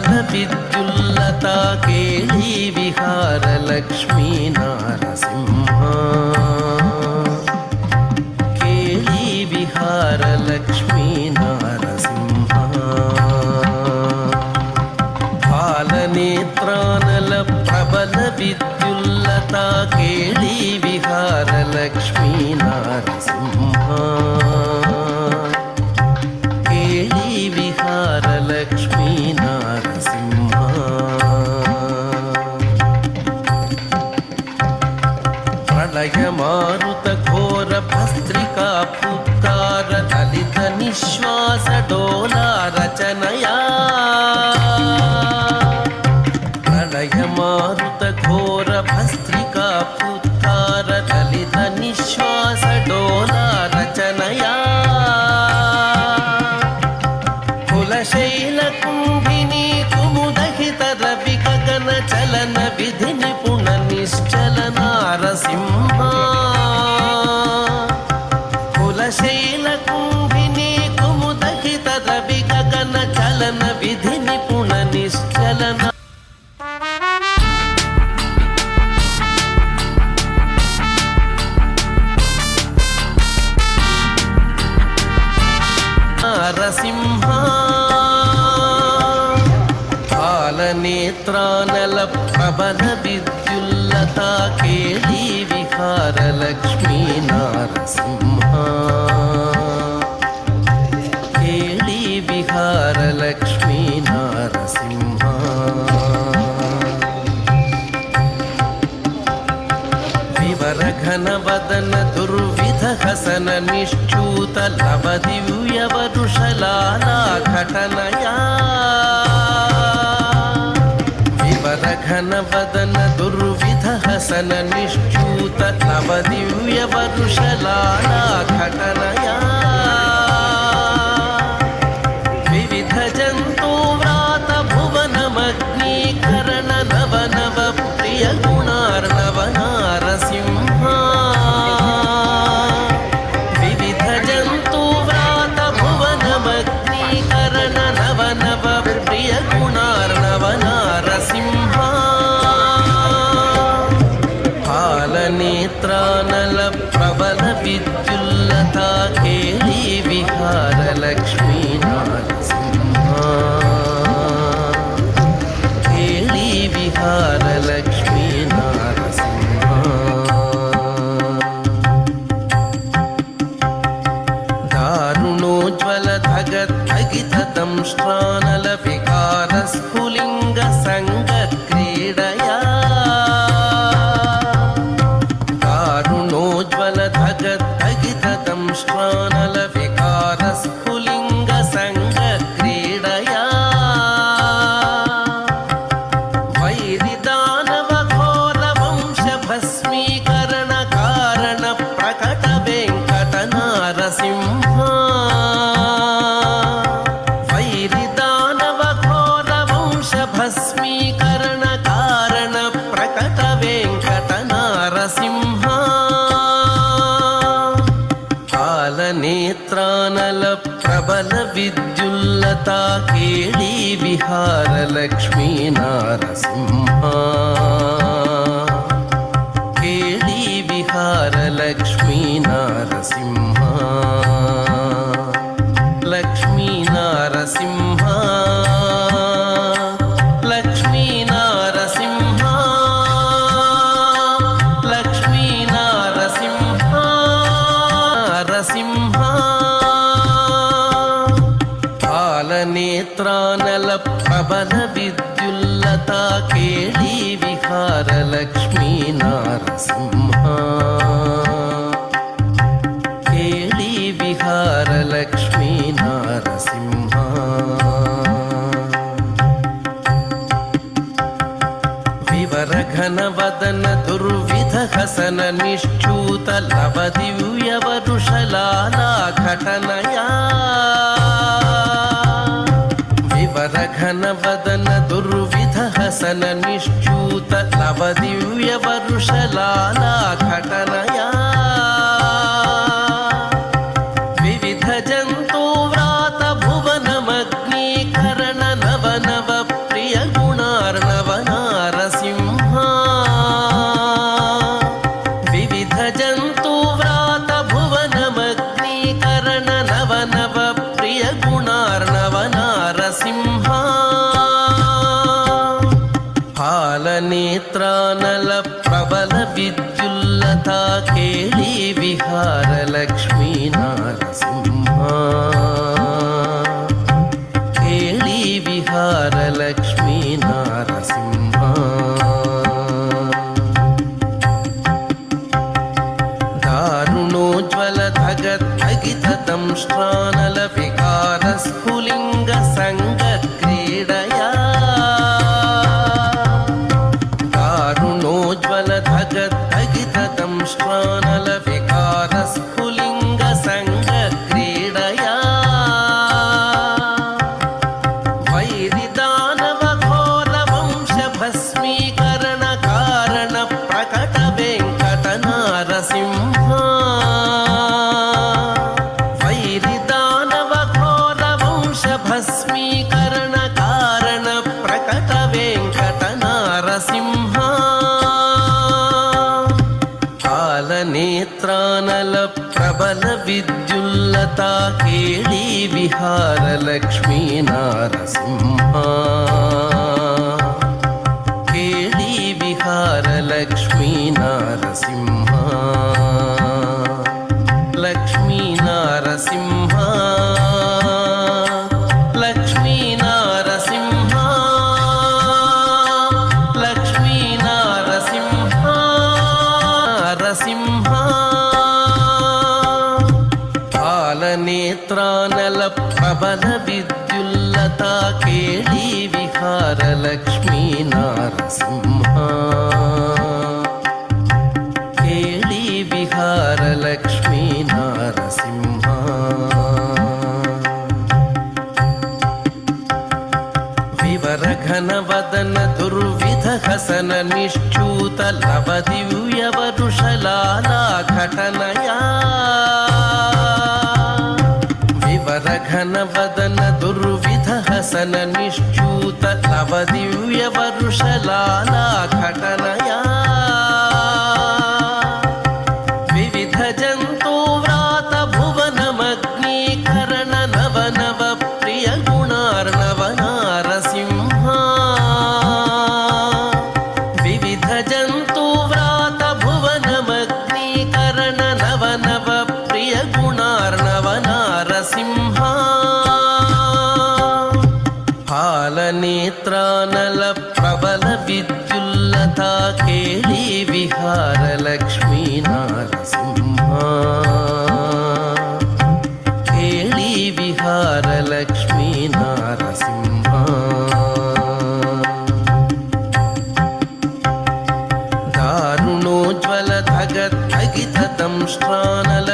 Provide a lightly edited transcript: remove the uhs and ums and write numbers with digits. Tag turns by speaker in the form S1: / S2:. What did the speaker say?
S1: विद्युल्लता केळी विहार लक्ष्मी नारसिंह केळी विहार लक्ष्मी नारसिंह बालनेत्रानल प्रबल विद्युल्लता केळी विहार लक्ष्मी नारसिंह केळी विहार लक्ष्मी नारसिंह प्रलय मारुत घोर भस्त्रिका पुत्कार दलित निश्वास डोला रचनया प्रलय मारुत घोर भस्त्रिका पुत्कार दलित निश्वास डोला रचनया कुलशैल कुंभिनी कुमुदहित रवि गगन चलन विधि निपुण निश्चल नारसिंह कुलशैल कुंभिनी कुमुदहित रवि गगन चलन विधि निपुण निश्चल नारसिंह बालनेत्रानल प्रबल विद्युल्लता केळी विहार लक्ष्मी नारसिंह केळी विहार लक्ष्मी नारसिंह विवर घन वदन दुर्विध हसन निश्चूत लव दिव्य वरुषलाला घटनया विवर घन वदन दुर्विध हसन निश्चूत लव दिव्य वरुषलाला घटनया विविध जंतु व्रात भुवनमग्नीकरण नव नव प्रिय गुणार्णव नारसिंह विविध जंतु व्रात भुवनमग्नीकरण नव नव प्रिय गुणार्णव नारसिंह बालनेत्रानल प्रबल विद्युल्लता केळी विहार लक्ष्मी नारसिंह केळी विहार लक्ष्मी नारसिंह दारुणोज्वल धगद्धगित दंष्ट्रानल विकार स्फुलिंग संग क्रीडया दारुणोज्वल धगद्धगित दंष्ट्रानल विकार स्फुलिंग संग क्रीडया वैरिदानव घोर वंश भस्मीकरण कारण प्रकट वेंकट नारसिंह वैरिदानव घोर वंश भस्मीकरण कारण प्रकट वेंकट नारसिंह कालनेत्रानल प्रबल विद्युल्लता केळी विहार लक्ष्मी नारसिंह केळी विहार लक्ष्मी नारसिंह लक्ष्मी नारसिंह लक्ष्मी नारसिंह लक्ष्मी नारसिंह नारसिंह बालनेत्रानल प्रबल विद्युल्लता केळी विहार लक्ष्मी नारसिंह केळी विहार लक्ष्मी नारसिंह विवर घन वदन दुर्विध हसन निश्चूत लव दिव्य वरुषलाला घटनया विवर घन वदन दुर्विध हसन निश्चूत लव दिव्य वरुषलाला घटनया विविध जंतु व्रात भुवनमग्नीकरण नव नव जन्तुव्रात भुवनमग्नीकरण नव नव प्रिय गुणार्णव नारसिंहा हालनेत्रानल प्रबल विद्युल्लता केळी विहार लक्ष्मी नारसिंहा केळी विहार लक्ष्मी नारसिंहा दारुणोज्ज्वल धगद्धगितदंष्ट्रानल विकार स्फुलिङ्ग संग क्रीडया दारुणोज्ज्वल धगद्धगितदंष्ट्रानल विकार स्फुलिङ्ग संग क्रीडया वैरिदानव घोर वंश भस्मीकरण कारण प्रकट वेङ्कट नारसिंहा वैरिदानव घोर वंश भस्मीकरण कारण प्रकट वेङ्कट नारसिंहा कालनेत्रानल प्रबल विद्युल्लता केळी विहार लक्ष्मी नारसिंहा केळी विहार लक्ष्मी नारसिंहा लक्ष्मी नारसिंहा लक्ष्मी नारसिंहा लक्ष्मी नारसिंहा नरसिंहा कालनेत्रानल प्रबल विद्युल्लता केळी विहार लक्ष्मी नारसिंहा केळी विहार लक्ष्मी नारसिंहा विवर घन वदन दुर्विध हसन निश्चूत लव दिव्य वरुषलाला घटनया विवर घन वदन दुर्विध हसन निश्चूत लव दिव्य वरुषलाला घटनया विविध जन्तुव्रात भुवनमग्नीकरण नव नव प्रिय गुणार्णव नारसिंहा विविध जन्तुव्रात भुवनमग्नीकरण नव नव प्रिय गुणार्णव नारसिंहा हालनेत्रानल प्रबल विद्युल्लता केळी विहार लक्ष्मी नारसिंहा केळी विहार लक्ष्मी नारसिंहा दारुणोज्ज्वल धगद्धगितदंष्ट्रानल